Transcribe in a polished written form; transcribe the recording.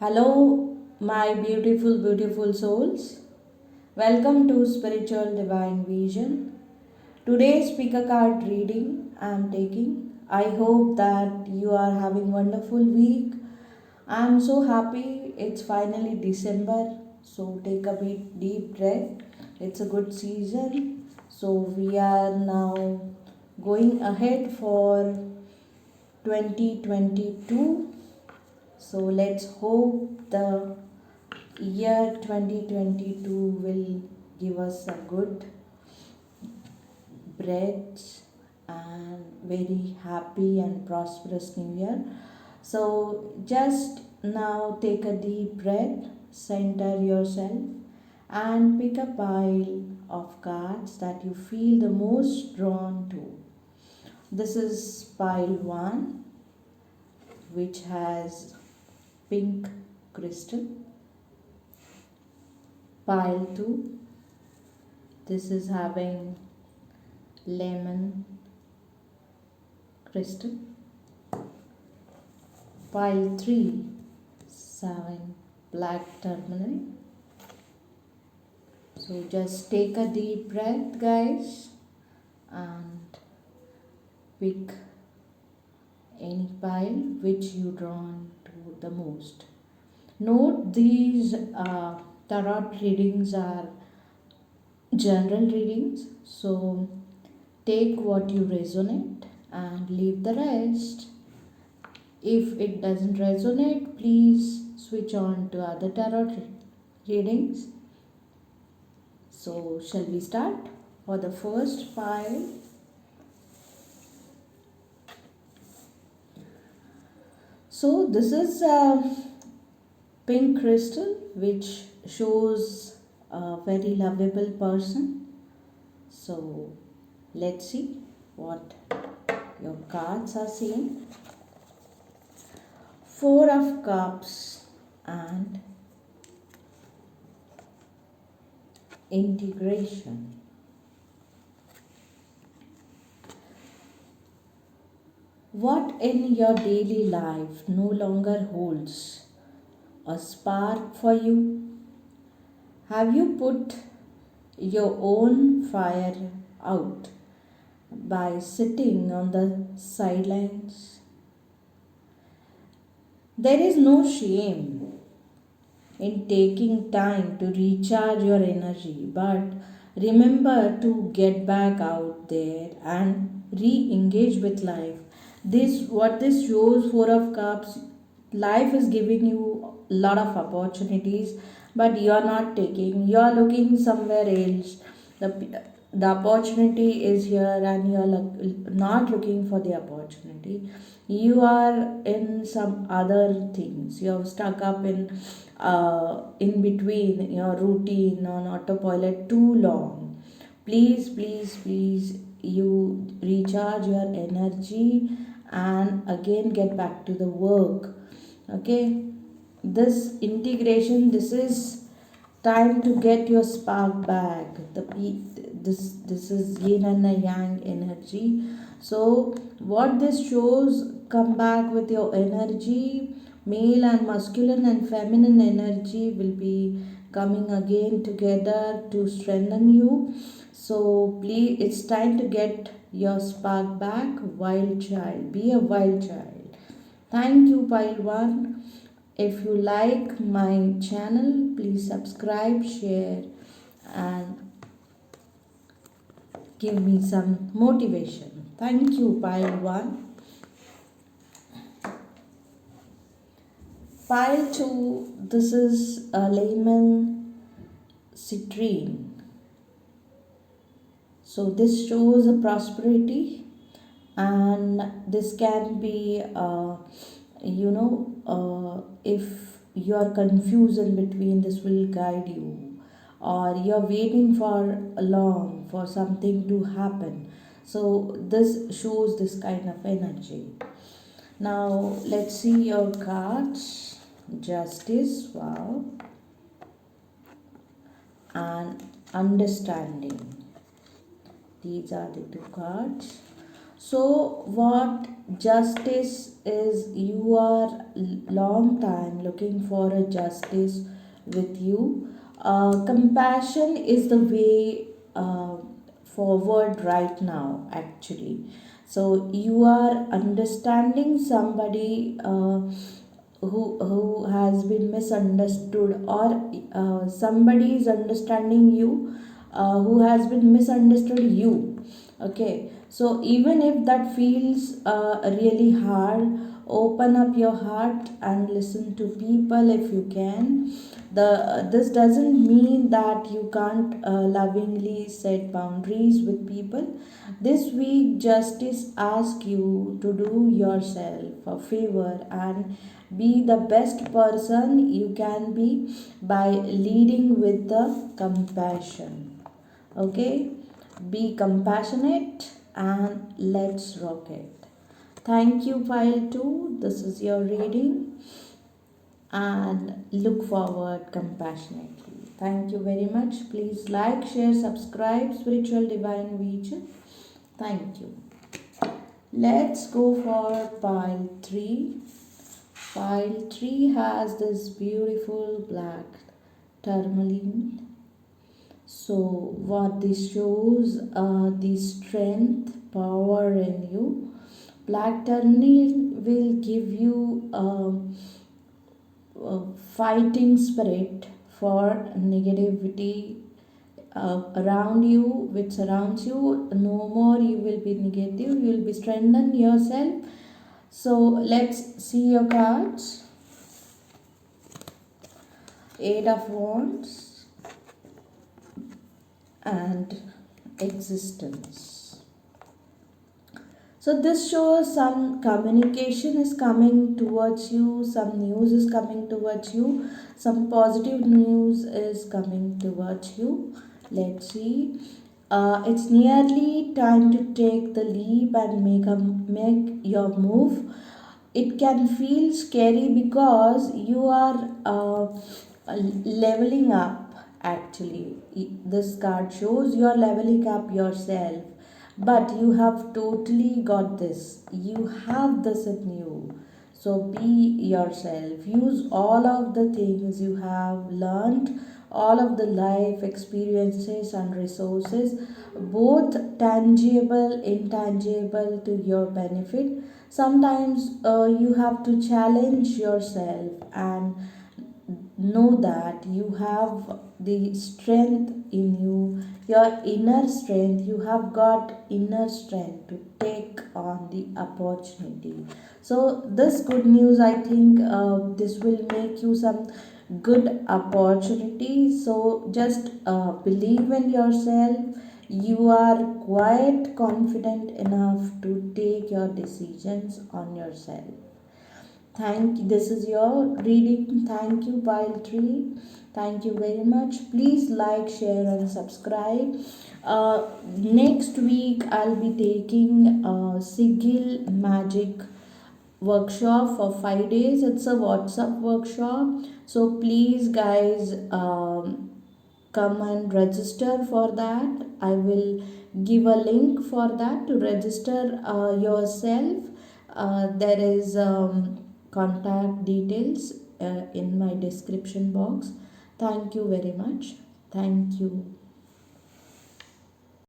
Hello, my beautiful, beautiful souls. Welcome to Spiritual Divine Vision. Today's speaker card reading I am taking. I hope that you are having wonderful week. I am so happy it's finally December. So take a bit deep breath. It's a good season. So we are now going ahead for 2022. So let's hope the year 2022 will give us a good breath and very happy and prosperous new year. So just now take a deep breath, center yourself, and pick a pile of cards that you feel the most drawn to. This is pile 1, which has pink crystal. Pile 2, this is having lemon crystal. Pile 3 is having black tourmaline. So just take a deep breath, guys, and pick any pile which you drawn to the most. Note these tarot readings are general readings, so take what you resonate and leave the rest. If it doesn't resonate, please switch on to other tarot readings. So shall we start? For the first pile, so this is pink crystal, which shows a very lovable person. So let's see what your cards are saying. 4 of Cups and integration. What in your daily life no longer holds a spark for you? Have you put your own fire out by sitting on the sidelines? There is no shame in taking time to recharge your energy, but remember to get back out there and re-engage with life. This shows, 4 of Cups, life is giving you a lot of opportunities, but you are not taking, you are looking somewhere else. The opportunity is here and you are not looking for the opportunity. You are in some other things, you are stuck up in between your routine on autopilot too long. Please, please, please, you recharge your energy and again get back to the work. Okay, this integration, this is time to get your spark back. This is yin and a yang energy. So what this shows, come back with your energy. Male and masculine and feminine energy will be coming again together to strengthen you. So please, it's time to get your spark back. Wild child, be a wild child. Thank you, pile 1. If you like my channel, please subscribe, share, and give me some motivation. Thank you, pile 1. Pile 2, this is a lemon citrine. So this shows a prosperity, and this can be if you are confused in between, this will guide you, or you're waiting for long for something to happen. So this shows this kind of energy. Now let's see your cards. Justice, wow, and understanding. These are the 2 cards. So what justice is, you are long time looking for a justice with you. Compassion is the way forward right now actually. So you are understanding somebody who has been misunderstood, or somebody is understanding you who has been misunderstood you. Okay, so even if that feels really hard, open up your heart and listen to people if you can. This doesn't mean that you can't lovingly set boundaries with people. This week justice asks you to do yourself a favor and be the best person you can be by leading with the compassion. Okay, be compassionate and let's rock it. Thank you, pile 2. This is your reading, and look forward compassionately. Thank you very much. Please like, share, subscribe Spiritual Divine Vision. Thank you. Let's go for pile 3. Pile 3 has this beautiful black tourmaline. So what this shows, the strength, power in you. Black tourmaline will give you fighting spirit for negativity around you, which surrounds you. No more you will be negative, you will be strengthen yourself. So let's see your cards. Eight of Wands and Existence. So this shows some communication is coming towards you, some news is coming towards you, some positive news is coming towards you. Let's see. It's nearly time to take the leap and make your move. It can feel scary because you are leveling up. Actually, this card shows you are leveling up yourself, but you have totally got this. You have this in you. So be yourself. Use all of the things you have learned, all of the life experiences and resources, both tangible, intangible, to your benefit. Sometimes you have to challenge yourself and know that you have the strength in you, your inner strength. You have got inner strength to take on the opportunity. So this good news, I think this will make you some good opportunity. So just believe in yourself. You are quite confident enough to take your decisions on yourself. Thank you. This is your reading. Thank you, pile 3. Thank you very much. Please like, share, and subscribe. Next week, I'll be taking a Sigil Magic workshop for 5 days. It's a WhatsApp workshop. So, please, guys, come and register for that. I will give a link for that to register yourself. There is contact details in my description box. Thank you very much. Thank you.